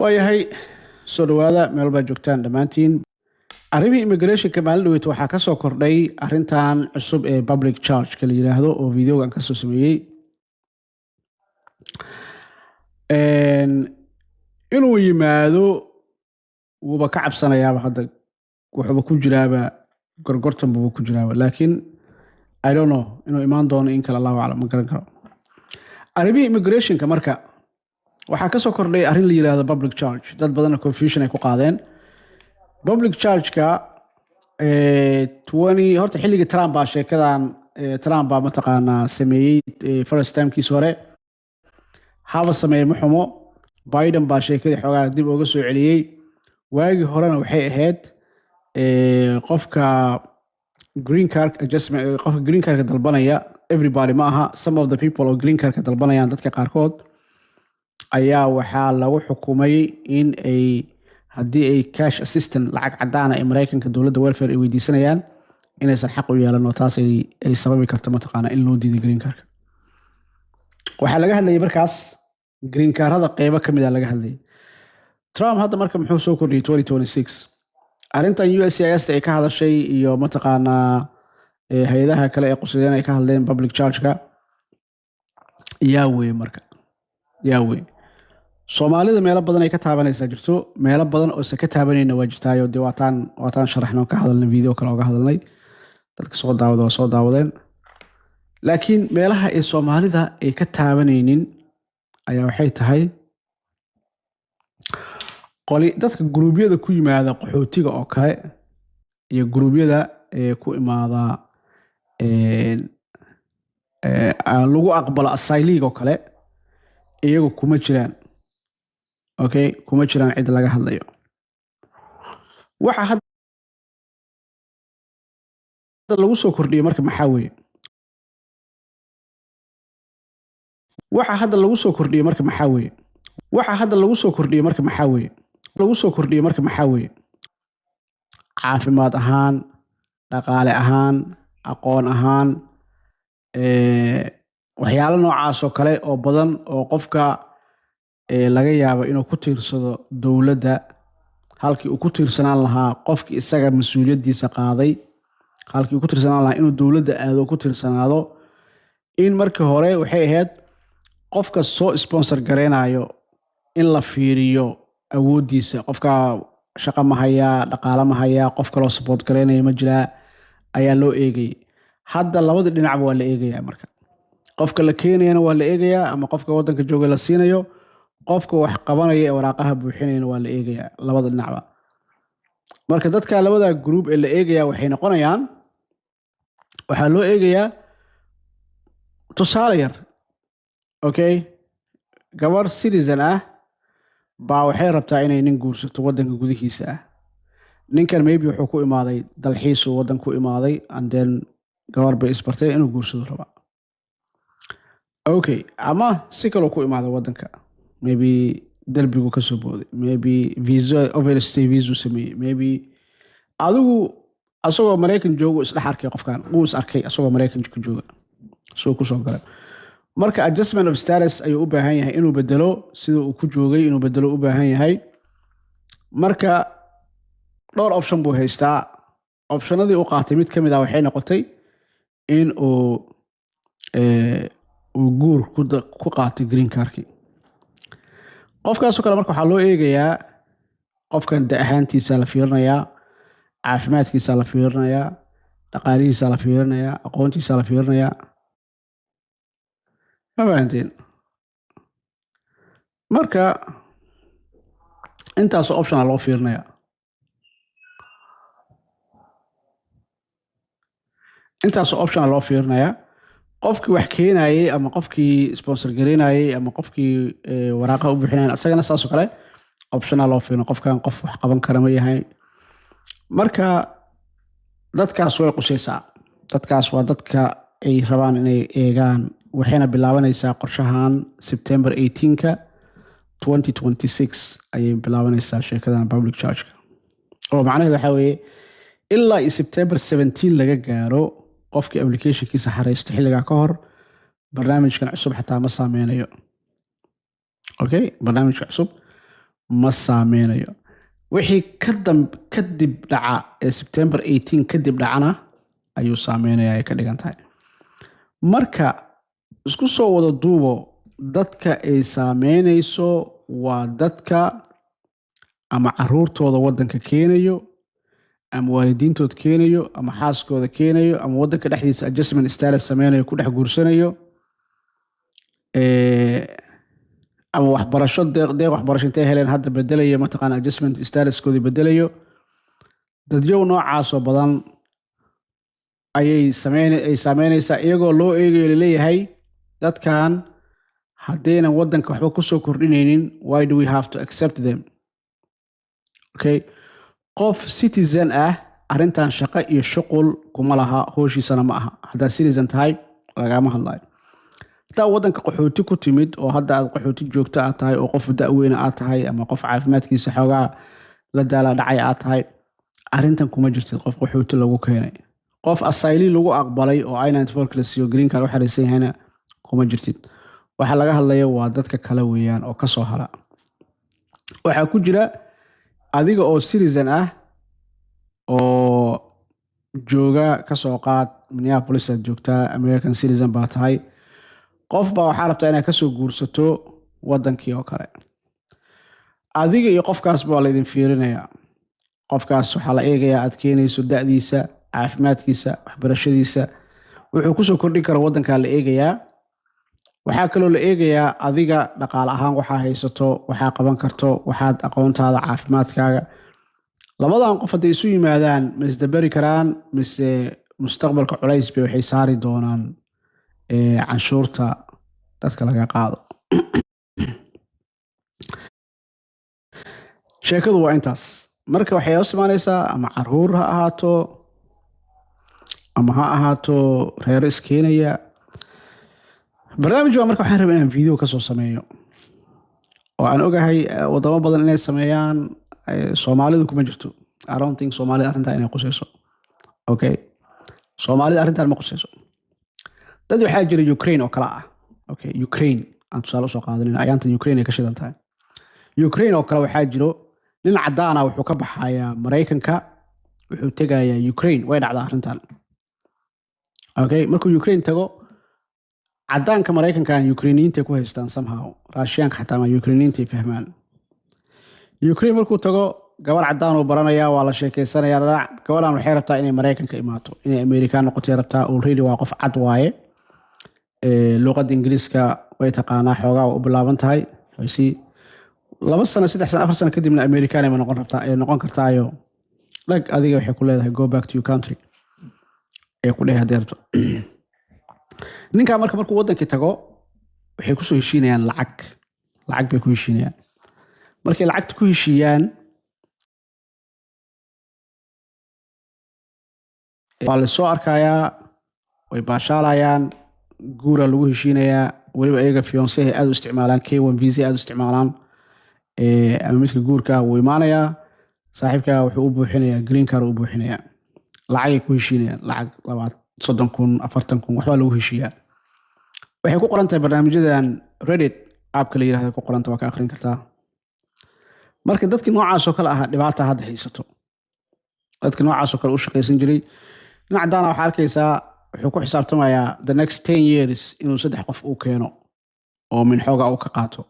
waayahay soo dhawaada meel baa joogtaan dhammaantiin arrimihii immigrationka maalin dhaweyd waxaa ka soo kordhay arrintan cusub ee public charge-ka la yidhaahdo oo videogan ka soo sameeyey inuu yimaado wuuba ka cabsanayaaba hadda wuxuuba ku jiraaba gorgortanbuba ku jiraaba laakiin I don't know inuu imaan doono in kale allahu aclam ma garan karo arrimihii immigrationka marka waxaa ka soo kordhay arrin la yidhaahdo public charge dad badanna confusion ay ku qaadeen public charge-ka horta xilligii Trump baa sheekadan Trump baa mataqaanaa sameeyey first time-kiis hore haba sameeyey maxumo Biden baa sheekadii xoogaa dib uga soo celiyey waagii horena waxay ahayd qofka green card adjustment qofka green card ka dalbanaya everybody ma aha some of the people oo green card ka dalbanayaan dadka qaarkood ayaa waxaa lagu xukumay in ay haddii ay cash assistant lacag cadaan ah ee Mareykanka dowladda welfare ay weydiisanayaan inaysan xaq u yeelan oo taas ay sababi karto mataqaanaa in loo diido green card waxaa laga hadlayay markaas green card-hada qaybo ka mid ah laga hadlayay Trump hadda marka muxuu soo kordhiyay 2026 arrintan USCIS ay ka hadashay iyo mataqaanaa hay'adaha kale ee qusadeen ay ka hadleen public charge-ka yaa wey Soomaalida meelo badan ay ka taabanaysaa jirto meelo badan oo se ka taabanayna waa jirtaayo dee waataan sharaxno ka hadalnay video kale oo ka hadalnay dadka soo daawadeen laakiin meelaha ay Soomaalida ay ka taabanaynin ayaa waxay tahay dadka gruubyada ku yimaada qaxootiga oo kale iyo gruubyada ku imaada lagu aqbalo asylum oo kale iyagu kuma jiraan okay kuma jiraan cid laga hadlayo waxa hadda lagu soo kordhiyay marka maxaa weeye caafimaad ahaan dhaqaale ahaan aqoon ahaan waxyaalo noocaas oo kale oo badan oo qofka laga yaabo inuu ku tiirsado dowladda halkii uu ku tiirsanaan lahaa qofkii isaga mas'uuliyadiisa qaaday halkii uu ku tiirsanaan lahaa inuu dowladda aado ku tiirsanaado in markii hore waxay ahayd qofka soo sponsor gareynayo in la fiiriyo awoodiisa qofka shaqo ma haya dhaqaale ma haya qof kale oo support gareynaya ma jira ayaa loo eegay hadda labada dhinacba waa la eegayaa marka qofka la keenayana waa la eegayaa ama qofka waddanka jooga la siinayo qofka wax qabanaya ee waraaqaha buuxinayna waa la eegayaa labada dhinacba marka dadka labada group ee la eegayaa waxay noqonayaan waxaa loo eegayaa tusaale yar okay gabar citizen ah baa waxay rabtaa inay nin guursato waddanka gudihiisa ah ninkan maybe wuxuu ku imaaday dalxiisu waddan ku imaaday and then gabar bay isbartay inuu guursado rabaa okay ama si kale ku imaaday waddanka maybe darbigu ka soo booday maybe visa overstay visa sameeyay maybe adigu asagoo Mareykan joogo isdhex arkay qofkan uu is arkay asagoo Mareykan jooga soo ku soo galay marka adjustment of status ayuu u baahan yahay inuu bedelo sida uu ku joogay inuu bedelo u baahan yahay marka dhowr option buu haystaa optionadii uu qaatay mid kamid ah waxay noqotay in uu guur ku qaatay green card-kii qofkaas oo kale marka waxaa loo eegayaa qofkan da ahaantiisa la fiirinayaa caafimaadkiisa la fiirinayaa dhaqaalihiisa la fiirinayaa aqoontiisa la fiirinayaa ma fahanteen marka intaas option loo fiirinayaa qofkii wax keenayay ama qofkii sponsor gareynayay ama qofkii waraaqa u bixinayay asagana saas oo kale optional loo fiirino qofkan qof wax qaban kara ma yahay marka dadkaas way qusaysaa dadkaas waa dadka ay rabaan inay eegaan waxayna bilaabanaysaa qorshahan September 18ka 2026 ayay bilaabanaysaa sheekadan public charge-ka oo macnaheedu waxa weeye ilaa September 17 laga gaaro qofkii application-kiisa xareysto xilliga ka hor barnaamijkan cusub xataa ma saameynayo okay barnaamijka cusub ma saameynayo. wixii kadib dhaca ee September 18 kadib dhacana ayuu saameynaya ay ka dhigan tahay. marka isku soo wada duubo dadka ay saameynayso waa dadka ama caruurtooda wadanka keenayo ama waalidiintood keenayo ama xaaskooda keenayo ama wadanka dhexdiisa adjustment status sameynayo ku dhex guursanayo ama waxbarasho deeq waxbarasho intay heleen hadda bedelayo mataqaana adjustment statuskoodii bedelayo dadyow noocaasoo badan ayay saameynaysaa iyagoo loo eegayo laleeyahay dadkan haddaynan wadanka waxba kusoo kordhinaynin why do we have to accept them? okay qof citizen ah arrintan shaqo iyo shuqul kuma laha hooshiisana ma aha haddaad citizen tahay lagama hadlayo hadaa wadanka qaxooti ku timid oo hadda aad qaxooti joogto aad tahay oo qof da'weyne aad tahay ama qof caafimaadkiisa xoogaa la daala dhacay aad tahay arrintan kuma jirtid qof qaxooti lagu keenay qof asayli lagu aqbalay oo I-94 kala siiyo green card u xariisan yahayna kuma jirtid waxa laga hadlayo waa dadka kale weeyaan oo ka soo hara waxaa ku jira adiga oo citizen ah oo jooga ka soo qaad Minneapolis aad joogtaa American citizen baa tahay qof baa waxaa rabtaa inaad ka soo guursato wadankii oo kale adiga iyo qofkaas baa la idin fiirinayaa qofkaas waxaa la eegayaa aad keenayso da'diisa caafimaadkiisa waxbarashadiisa wuxuu kusoo kordhin kara wadankaa la eegayaa waxaa kaloo la eegayaa adiga dhaqaale ahaan waxaa haysato waxaa qaban karto waxaad aqoontaada caafimaadkaaga labadan qof hadday isu yimaadaan ma isdabari karaan mise mustaqbalka culays bay waxay saari doonaan canshuurta dadka laga qaado sheekadu waa intaas marka waxay hoos imaanaysaa ama caruur ha ahaato ama ha ahaato reero iskeenaya barnaamij baa marka waxaan rabaa inaan video ka soo sameeyo oo aan ogahay wadamo badan inay sameeyaan Soomaalidu kuma jirto I don't think Soomaalida arrintan inay qusayso okay Soomaalida arrintan ma qusayso dad waxaa jira Ukraine oo kala ah okay Ukraine aan tusaale soo qaadanayna ayaanta Ukraine ay ka shidan tahay Ukraine oo kale waxaa jiro nin cadaan ah wuxuu ka baxayaa Mareykanka wuxuu tagayaa Ukraine way dhacdaa arrintan okay markuu Ukraine tago cadaanka Mareykanka aan Ukrainiyiinta ku haystaan somehow Russianka xataa ma Ukrainiyiinta fahmaan Ukraine markuu tago gabar cadaan oo baranaya waa la sheekeysanayaa gabaran waxay rabtaa inay Mareykanka imaato inay American noqoto rabtaa already waa qof cad waaye luqadda Ingiriiska way taqaanaa xoogaa u bilaaban tahay si 2 sano 3 sano 4 sano kadibna American ay noqon kartaayo dhag adiga waxay ku leedahay go back to your country ee ku dheeyahay deerto ninka markuu wadankii tago waxay ku soo heshiinayaan lacag bay ku heshiinayaan markay lacagta ku heshiiyaan waa la soo arkayaa way baashaalayaan guura lagu heshiinayaa waliba ayaga fiancé aad u isticmaalaan K1 visa aad u isticmaalaan ama midka guurka wuu imaanayaa saaxiibka wuxuu u buuxinayaa green card u buuxinayaa lacag ku heshiinayaan lacag 30,000 40,000 waxba lagu heshiiyaa waxay ku qoran tahay barnaamijyadan Reddit app-ka la yiraahdo ku qoranta waa ka akhrin kartaa marka dadkii noocaas oo kale ah dhibaato hadda haysato dadka noocaas oo kale u shaqeysan jiray dhinacaana waxa arkaysaa wuxuu ku xisaabtamayaa the next 10 years inuu 3 qof uu keeno oo min xooga uu ka qaato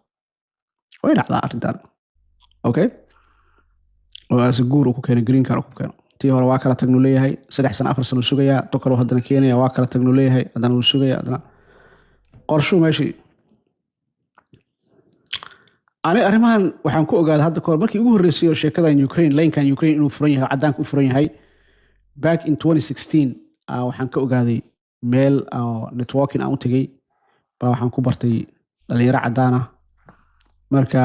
way dhacdaa arrintan okay oo as guur ku keeno green card ku keeno tii hore waa kala tagnu leeyahay 3 sano 4 sano sugaya to kale haddana keenaya waa kala tagnu leeyahay haddana uu sugaya haddana qorshu meeshii ani arrimahan waxaan ku ogaaday hadda koor markii ugu horeysay oo sheekadan Ukraine lane-kan Ukraine inuu furan yahay cadaanku u furan yahay back in 2016 waxaan ka ogaaday meel networking aan u tagay baa waxaan ku bartay dhalinyaro cadaan ah marka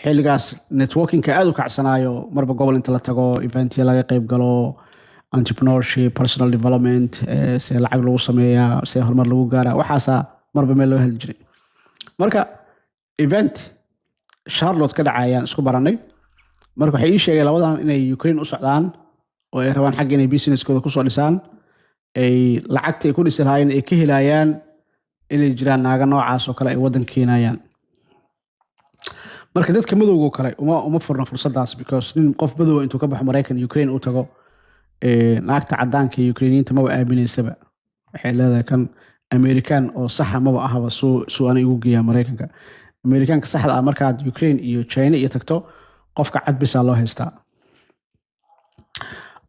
xilligaas networking-ka aad u kacsanaayo marba gobol inta la tago event-ya laga qayb galo entrepreneurship personal development se lacag lagu sameeyaa se horumar lagu gaaraa waxaasa marba meel loo heli jiray marka event Charlotte ka dhacayaan isku baranay marka waxay ii sheegay labadan inay Ukraine u socdaan oo ay rabaan xaq inay businesskooda ku soo dhisaan ay lacagta ay ku dhisi lahaayeen ay ka helayaan inay jiraan naaga noocaas oo kale ay wadan keenayaan marka dadka madowga oo kale uma furna fursadaas because nin qof madow intuu ka baxo Mareykan Ukraine uu tago naagta cadaanka iyo Ukrainiyiinta maba aaminaysaba waxay leedahay kan American oo sax maba ahaba soo aan igu geeyaa Mareykanka Americanka saxda ah markaad Ukraine iyo China iyo tagto qofka cad bisa loo haystaa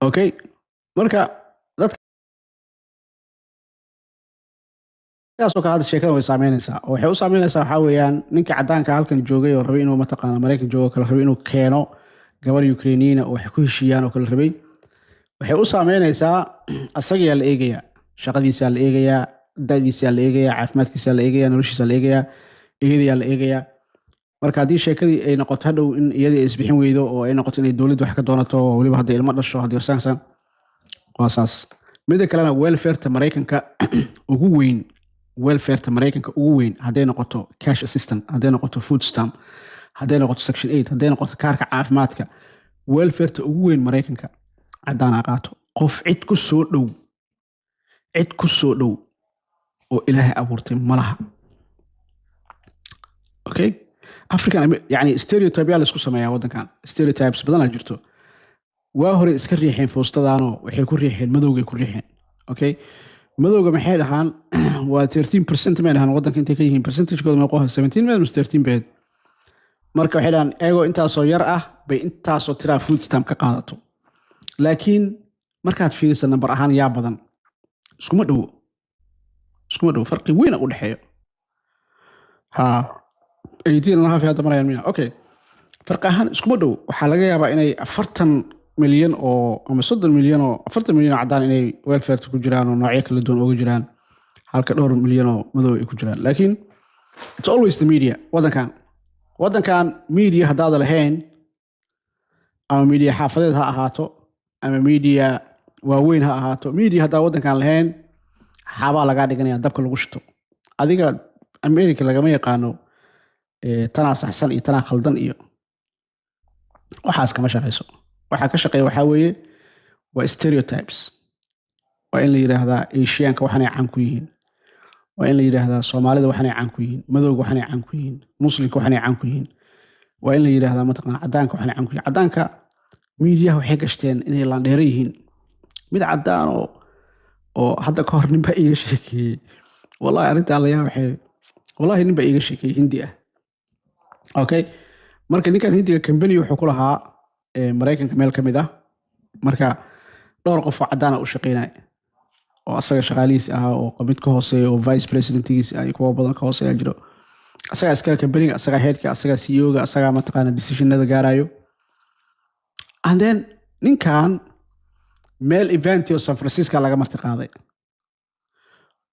okay marka dadkaasoo kale sheekada way saameynaysaa oo waxay u saameynaysaa waxa weeyaan ninka cadaanka halkan joogay oo rabay inuu mataqaana Mareykan joogo kale rabay inuu keeno gabar Ukrainiina oo wax ku heshiiyaan oo kale rabay waxay u saameynaysaa asaga la eegaya shaqadiisa la eegaya dadiisa la eegaya caafimaadkiisa la eegaya noloshiisa la eegaya iyadii la eegaya marka hadii sheekadii ay noqoto hadhow in iyadii isbixin weydo oo ay noqoto inay dawladdu wax ka doonato waliba hadii ilmo dhasho hadii saansan waasaas mid kalena welfare-ta Mareykanka ugu weyn welfare-ta Mareykanka ugu weyn hadday noqoto cash assistance hadday noqoto food stamp hadday noqoto section 8 hadday noqoto kaarka caafimaadka welfare-ta ugu weyn Mareykanka cadaan qaato qof cid ku soo dhow oo Ilaahay abuurtay malaha okay African yani stereotype la isku sameeyaa wadankan stereotypes badan jirto waa hore iska riixeen foostadaano waxay ku riixeen madowga ku riixeen okay madowga maxay dhahaan waa 13% ma dhahaan wadanka intay ka yihiin percentage-kooda ma qoha 17 ma 13 bed marka waxay dhahaan eego intaasoo yar ah bay intaasoo tira food stamp ka qaadato laakiin markaad fiiriso number ahaan yaa badan iskuma dhow farqi weyn u dhaxeeyo ha 18.5 hadda marayaan miya okay farqi ahaan iskuma dhow waxa laga yaabaa inay 40 milyan oo ama 30 milyan oo 40 milyan cadaan inay welfare ku jiraan oo noocyo kala duwan ugu jiraan halka dhowr milyan oo madow ay ku jiraan laakiin it's always the media wadankan media hadaad lahayn ama media xaafadeed ha ahaato ama media waaweyn ha ahaato media hadaa wadankan lahayn xaabaa laga dhiganaya dabka lagu shito adiga America lagama yaqaano tana saxsan iyo tana khaldan iyo waxaas kama shaqeyso waxa ka shaqeeya waxa weeye waa stereotypes waa in la yiraahdaa Asianka waxanay caan ku yihiin waa in la yiraahdaa Soomaalida waxanay caan ku yihiin madowga waxanay caan ku yihiin muslimka waxanay caan ku yihiin waa in la yiraahdaa mataqaan cadaanka waxanay caan ku yihiin cadaanka media waxay gashteen inay la dheer yihiin mid cadaan oo hadda ka hor ninba iga sheekay wallahi arinta la yaa waxay wallahi ninba iga sheekay hindi ah okay marka ninkan hindiga company wuxuu ku lahaa Mareykanka meel kamid ah marka dhowr qof oo cadaan u shaqeynay oo asaga shaqaalihiis ah oo mid ka hooseeyo oo vice presidentigiis ay kuwa badan ka hooseeya jiro asaga iska company asaga headka asaga CEO-ga asaga mataqaana decisionada gaarayo and then ninkan meel event oo San Francisco laga marti qaaday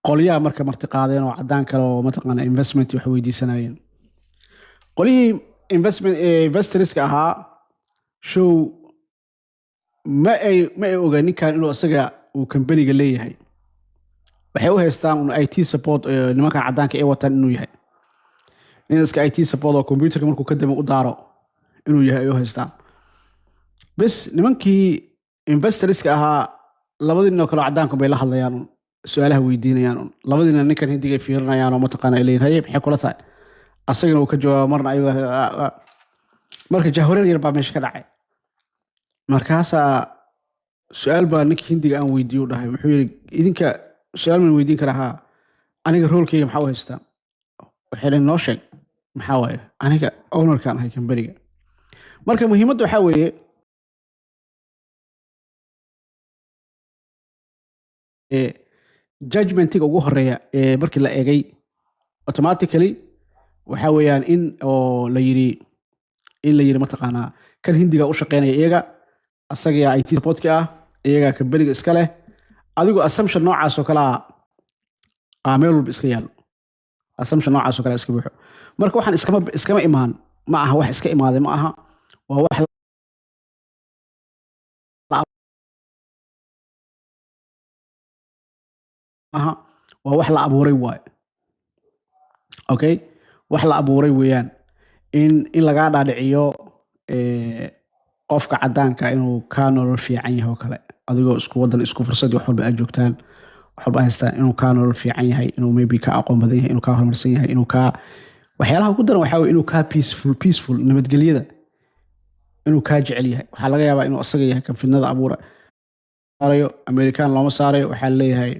qoliyaha marka marti qaadeen oo cadaan kale oo mataqaana investment wax weydiisanayeen qolihii investors ka ahaa show ma ay ogaan ninkan inuu asaga uu company-ga leeyahay waxay u haystaan IT support nimanka cadaanka ay wataan inuu yahay in iska IT support oo computer markuu ka damo u daaro inuu yahay ay u haystaan bas nimankii investors ka ahaa labadii kale cadaanku bay la hadlayaan su'aalaha weydiinayaan labadii ninkan hindiga fiirinayaan oo mataqaana ay leeyahay maxay kula tahay asagana uu ka jawaabo marna ayaga marka jahwareer yar baa meesha ka dhacay markaasa su'aal baa ninkii hindiga aan weydiiyo dhahay wuxuu yiri idinka su'aal ma weydiin karaa aniga roolkeyga maxaa u haystaan waxay noo sheeg maxaa waaye aniga ownerkan ahay company-ga marka muhiimaddu waxa weeye judgment-iga ugu horeeya markii la eegay automatically waxa weeyaan in la yiri mataqaana kan hindiga u shaqeynaya iyaga asaga IT support-ka ah iyaga company-ga iska leh adigu assumption noocaas oo kala meel walba iska yaalo assumption noocaas oo kala iska buuxo marka waxaan iskama imaan ma aha wax iska imaaday ma aha waa wax waa wax la abuuray waay okay wax la abuuray weeyaan in laga dhaadhiciyo qofka cadaanka inuu ka nolol fiican yahay oo kale adigoo isku wadan isku fursad wax walba aad joogtaan waxba haystaan inuu ka nolol fiican yahay inuu maybe ka aqoon badan yahay inuu ka horumarsan yahay inuu ka waxyaalaha ugu daran waxaa weeye inuu kaa peaceful nabadgelyada inuu kaa jecel yahay waxaa laga yaabaa inuu asaga yahay kan fidnada abuura saarayo American looma saarayo waxaa leeyahay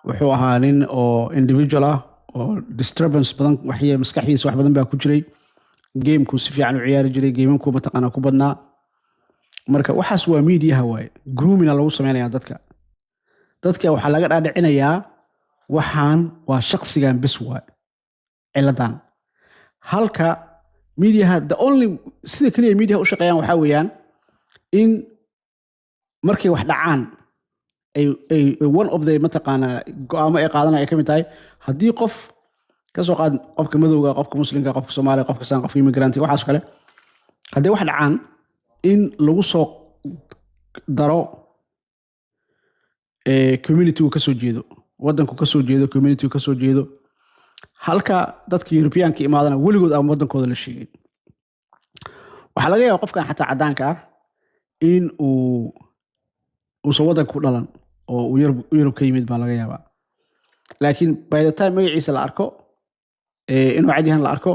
wuxuu ahaa nin oo individual ah oo disturbance badan waxay maskaxdiisa wax badan baa ku jiray gameku si fiican u ciyaari jiray gameku mataqaana ku badnaa marka waxaas waa media waaye groomina lagu sameeyaa dadka waxaa laga dhaadhicinayaa waxaan waa shakhsigan bis waaye ciladan halka media the only sida kaliya media u shaqeeyaan waxaa weeyaan in markay wax dhacaan ay one of the mataqaana go'aamo ay qaadanaya ka mid tahay haddii qof ka soo qaad qofka madowga qofka muslimka qofka Soomaaliga qofka saan qofka immigrant waxaas kale haddii wax dhacaan in lagu soo daro community ka soo jeedo wadanku ka soo jeedo community ka soo jeedo halka dadka European ka imaadana weligood aan wadankooda la sheegay waxa laga yaabaa qofkan xataa cadaanka ah in uu soo wadanku dhalan oo uu Europe ka yimid baa laga yaabaa laakiin by the time magaciisa la arko inuu cadihan la arko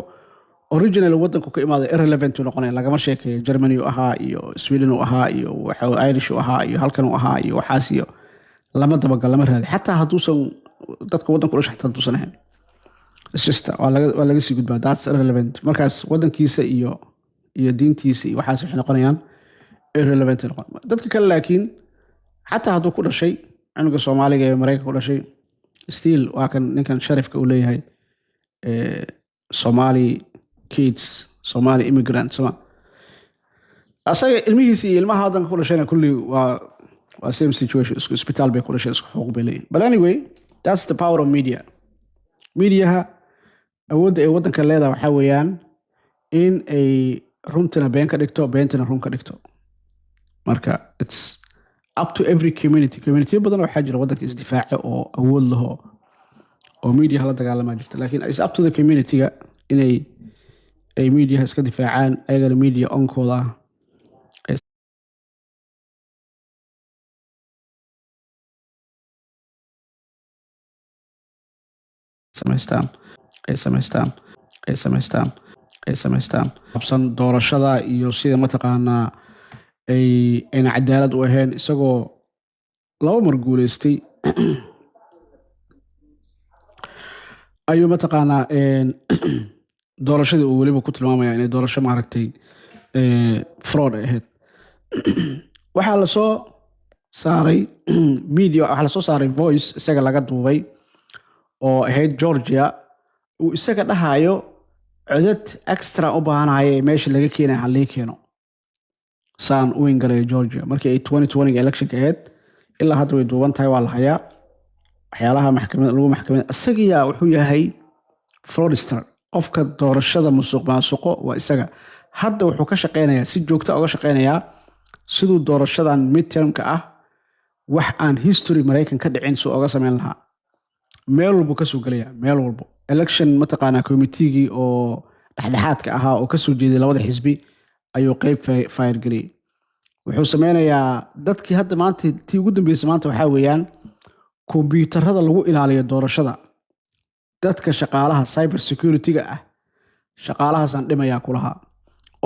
original wadanku ka imaaday irrelevant uu noqonaya lagama sheekeeyo Germany uu ahaa iyo Sweden uu ahaa iyo waxa Irish uu ahaa iyo halkan uu ahaa iyo waxaas iyo lama dabagal lama raadi xataa hadduusan dadka wadanku u dhashay hadduusan ahayn sister waa laga sii gudbaa that's irrelevant markaas wadankiisa iyo diintiisa iyo waxaas waxay noqonayaan irrelevant dadka kale laakiin xataa hadduu ku dhashay cunuga Soomaaliga ee Mareykanka ku dhashay still waa kan ninkan sharafka uu leeyahay Somali kids Somali immigrants asaga ilmihiisa iyo ilmaha wadanka ku dhashayna kulli waa same situation isku hospital bay ku dhashay isku xuquuq bay leeyihiin but anyway that's the power of media awoodda ay wadanka leedahay waxaa weeyaan in ay runtana been ka dhigto beentana run ka dhigto marka it's up to every community badan waxaa jira wadanka isdifaaca oo awood laho oo media la dagaalama jirta laakiin it's up to the community-ga inay ay media iska difaacaan ayagana media onkooda samaystaan absan doorashada iyo sida mataqaanaa ayna cadaalad u ahayn isagoo laba mar guuleystay ayuu mataqaanaa doorashadii uu weliba ku tilmaamaya inay doorasho maaragtay fraud ahayd waxaa la soo saaray media waxaa la soo saaray voice isaga laga duubay oo ahayd Georgia uu isaga dhahayo codad extra u baahanaya meesha laga keenay halii keeno saan u ingaray Georgia markii ay 2020 election ka ahayd ilaa hadda way duuban tahay waa la hayaa waxyaalaha maxkamadda lagu maxkamada asagiya wuxuu yahay fraudster qofka doorashada musuqmaasuqo waa isaga hadda wuxuu ka shaqeynayaa si joogto ah uga shaqeynayaa siduu doorashadan midtermka ah wax aan history Mareykan ka dhicin soo uga sameyn lahaa meel walba ka soo galaya meel walba election mataqaana committee-gi oo dhexdhexaadka ahaa oo ka soo jeeday labada xisbi ayuu qayb fire galiyay wuxuu sameynayaa dadkii hadda maanta tii ugu dambeysay maanta waxaa weeyaan kombiyuutarada lagu ilaaliyo doorashada dadka shaqaalaha cyber security-ga ah shaqaalahaasaan dhimayaa kulahaa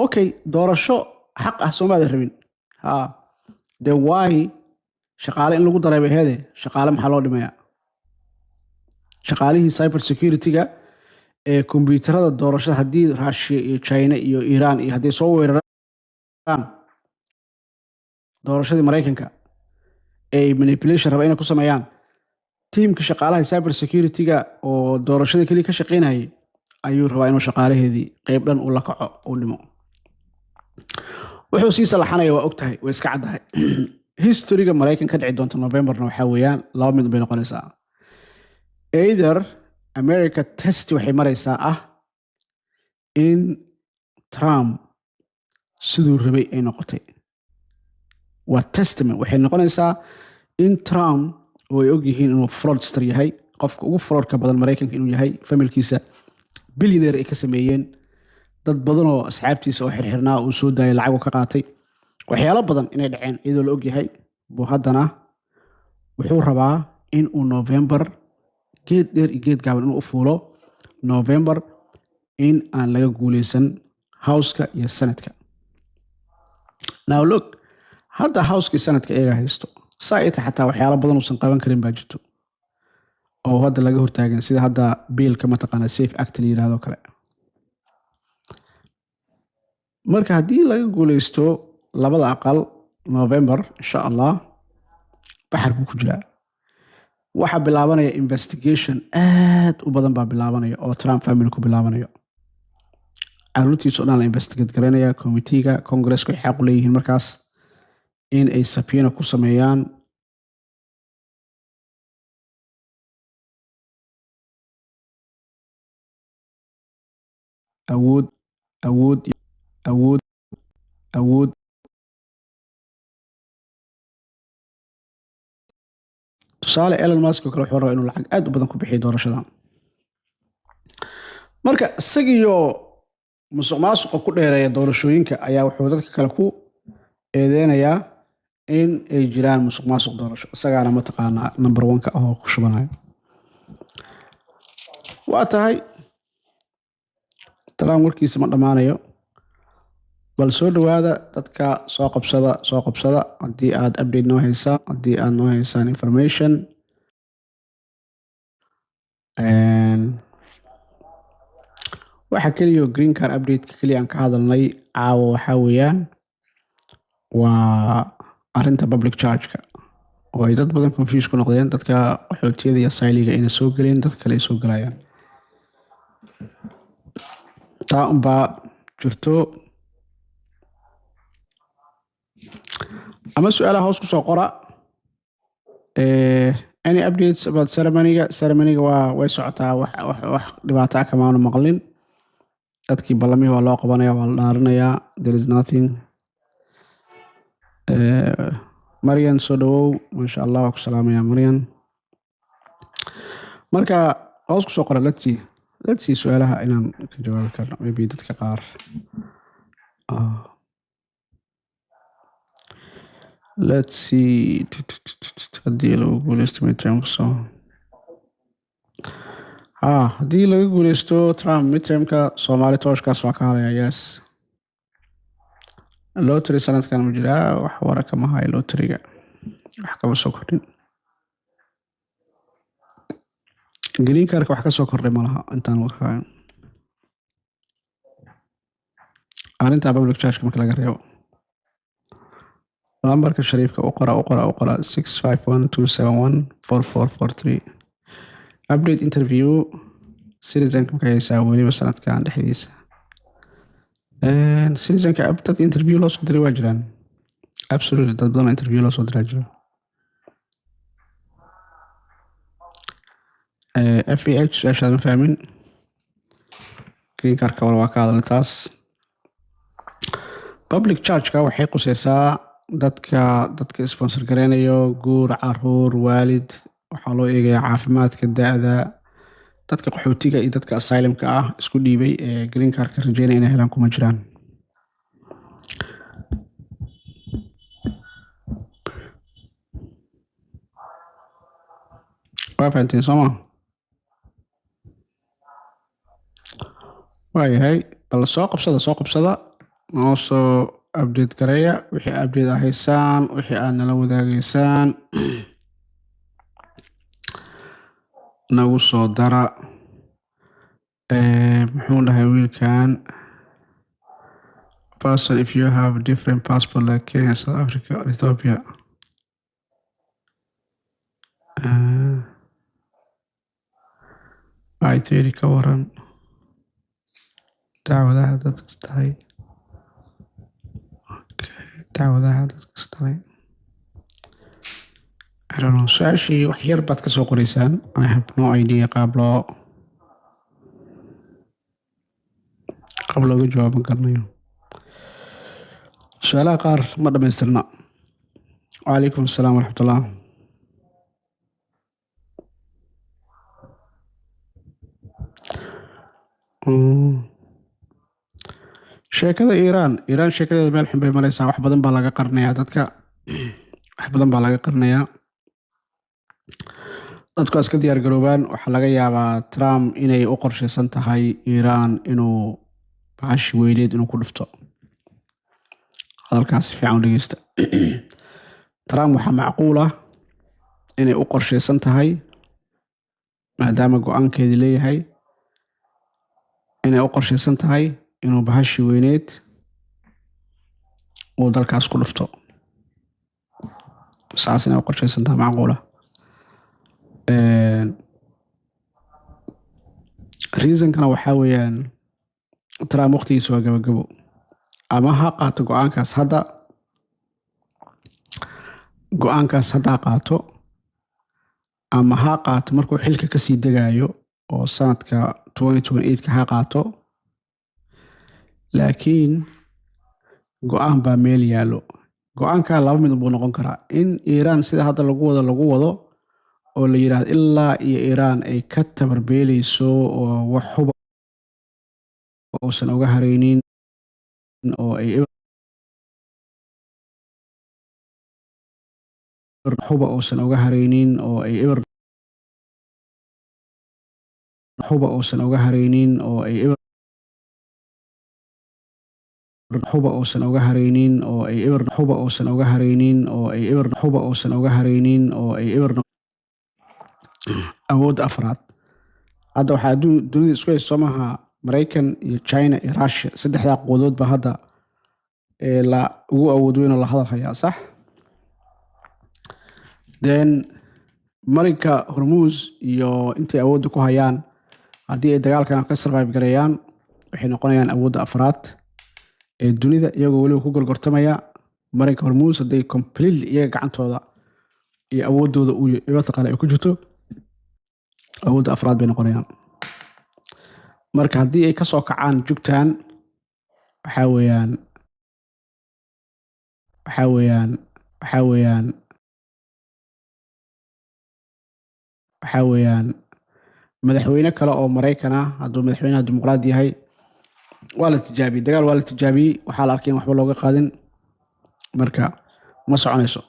okay doorasho xaq ah soomaada rabin then why shaqaale in lagu dareebo heede shaqaale maxaa loo dhimayaa shaqaalihii cyber security-ga ee kombiyuutarada doorashada haddii Russia iyo China iyo Iran iyo haddii soo weeraraan doorashadii Mareykanka ay manipulation raba inay ku sameeyaan teamka shaqaalaha cyber security-ga oo doorashada kaliya ka shaqeynayay ayuu rabaa inuu shaqaalaheedii qayb dhan u la kaco u dhimo wuxuu sii salaxanaya waa ogtahay way iska caddahay history-ga Mareykanka ka dhici doonta November-na waxaa weeyaan laba mid bay noqonaysaa either America test waxay maraysaa ah in Trump siduu rabay ay noqotay waa testament waxay noqonaysaa in Trump oo ay og yihiin inuu fraudster yahay qofka ugu fraudka badan Mareykanka inuu yahay familkiisa billionaire ay ka sameeyeen dad badan oo asxaabtiisa oo xirxirnaa uu soo daayay lacag ka qaatay waxyaalo badan inay dhaceen iyadoo la og yahay buu haddana wuxuu rabaa in uu November geed dheer iyo geed gaaban inuu u fuulo November in aan laga guuleysan howska iyo sanadka. Now look, hadda howska iyo sanadka iyaga haysto saaita xataa waxyaalo badan uusan qaban karin baa jirto oo hadda laga hortaagan, sida hadda biilka mataqaana safe act la yidhaahdo kale. marka haddii laga guuleysto labada aqal November insha Allah, baxar buu ku jiraa. waxaa bilaabanaya investigation aad u badan baa bilaabanaya oo Trump family ku bilaabanayo. caruurtiisa oo dhan la investigate garanaya, committeega Congress ku xaq u leeyihiin markaas in ay subpoena ku sameeyaan awood awood awood awood tusaale Elon Musk oo kale wuxuu rabaa inuu lacag aad u badan ku bixiyo doorashadan. marka isagiyo musuqmaasuqa ku dheereeya doorashooyinka ayaa wuxuu dadka kale ku eedeynayaa in ay jiraan musuqmaasuq doorasho, isagaana mataqaanaa number 1 ka oo ku shubanayo. waa tahay Trump warkiisa ma dhammaanayo, bal soo dhawaada dadka soo qabsada haddii aad update noo haysaan, haddii aad noo haysaan information. waxa kaliya green card update kaliya aan ka hadalnay caawa waxaa weeyaan waa arrinta public charge-ka oo ay dad badan confuse ku noqdeen, dadka qaxootiyada iyo asayliga inay soo galeen, dad kale ay soo galayaan. taa unbaa jirto. ama su'aalaha hoos ku soo qora. any updates about ceremony-ga way socotaa, wax dhibaato ah kamaanu maqlin. dadkii ballamihii waa loo qabanaya, waa la dhaarinayaa. there is nothing. Marian soo dhawow, masha Allah, waa ku salaamaya Marian. marka hoos ku soo qora, let's see su'aalaha inaan ka jawaabi karno maybe dadka qaar. let's see haddii lagu guuleysto midterm soo haddii laga guuleysto Trump midtermka Soomaali tooshkaas waa ka hadlaya. yes, lottery sanadkan ma jiraa? wax waraka ma hayo lotteryga, wax kama soo kordhin. green cardka wax ka soo kordhay ma laha intaan warkayo. arrinta public charge marka laga reebo. lambarka shariifka u qora 6512714443. update interview citizenka marka haysaa weliba sanadkan dhexdiisa. citizenka dad interview loo soo diray waa jiraan. absolutely dad badan interview loo soo diraa jiro. FEH su'aashaad ma fahmin. green cardka waa ka hadalay taas. public charge-ka waxay qusaysaa dadka sponsor gareynayo guur, caruur, waalid. waxaa loo eegayaa caafimaadka, da'da. dadka qaxootiga iyo dadka asylumka ah isku dhiibay ee green cardka rajeynaya inay helaan kuma jiraan. waa fahanteen soo ma? waayahay, bal soo qabsada noo soo update gareeya wixii update ah haysaan, wixii aad nala wadaagaysaan nagu soo dara. muxuu dhahay wiilkan? person if you have different passport like Kenya, South Africa or Ethiopia. ay tiri ka waran dacwadaha dadka isdhalay. dacwadaha dadka isdhalay. I don't know. su-aashii wax yar baad ka soo qoraysaan. I have no idea qaab looga jawaaban karnayo. su-aalaha qaar ma dhamaystirna. wacalaykum assalaam waraxmatullah. sheekada Iiraan sheekadeeda meel xun bay maraysaa. wax badan baa laga qarinayaa dadka. wax badan baa laga qarinayaa dadku iska diyaar garoobaan. Waxaa laga yaabaa Trump inay u qorshaysan tahay Iiraan inuu bahashi weyneed inuu ku dhufto. hadalkaas si fiican u dhegeysta. Trump waxaa macquul ah inay u qorshaysan tahay maadaama go-aankeedii leeyahay inay u qorshaysan tahay inuu bahashi weyneed uu dalkaas ku dhufto. saas inay u qorshaysan tahay macquul ah. reasonkana waxaa weeyaan Trump waqtigiisa waa gabagabo. ama ha qaato go-aankaas hadda qaato, ama ha qaato markuu xilka kasii degayo oo sanadka 2028 ha qaato. laakiin go-aan baa meel yaalo. go-aanka laba mid buu noqon karaa: in Iiraan sida hadda lagu wado oo la yiraahdo ilaa iyo Iiraan ay ka tabarbeeleyso oo wax huba uusan uga hareynin oo ay huba uusan uga hareynin oo ay huba uusan uga hareynin oo ay huba uusan uga hareynin oo ay huba uusan uga hareynin oo ay huba uusan uga hareynin oo ay awoodda afraad. hadda waxaa dunida isku haysta maaha Maraykan iyo China iyo Russia. saddexdaa quwadood ba hadda la ugu awood weyn oo la hadal hayaa, sax? then Marinka Hormuz iyo intay awoodda ku hayaan, haddii ay dagaalkan ka survive gareeyaan, waxay noqonayaan awoodda afraad ee dunida, iyagoo weliba ku gorgortamaya Marinka Hormuz hadday completely iyaga gacantooda iyo awooddooda mataqaana ay ku jirto, awoodda afraad bay noqonayaan. marka haddii ay ka soo kacaan jugtaan, waxaa weeyaan madaxweyne kale oo Maraykan ah, hadduu madaxweynaha dimuqraadi yahay, waa la tijaabiyey, dagaal waa la tijaabiyey, waxaa la arkay in waxba looga qaadin, marka ma soconayso.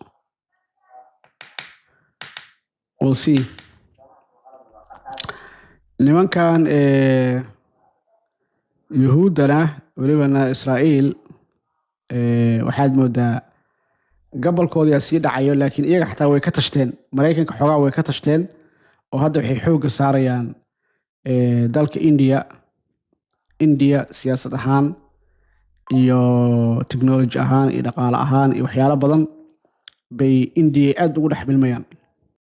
we'll see. nimankan yuhuuddana welibana Israa'iil waxaad moodaa gobolkoodii sii dhacayo, laakiin iyaga xataa way ka tashteen. Maraykanka xogaa way ka tashteen oo hadda waxay xoogga saarayaan dalka India siyaasad ahaan iyo technology ahaan iyo dhaqaale ahaan iyo waxyaalo badan bay India aad ugu dhex milmayaan.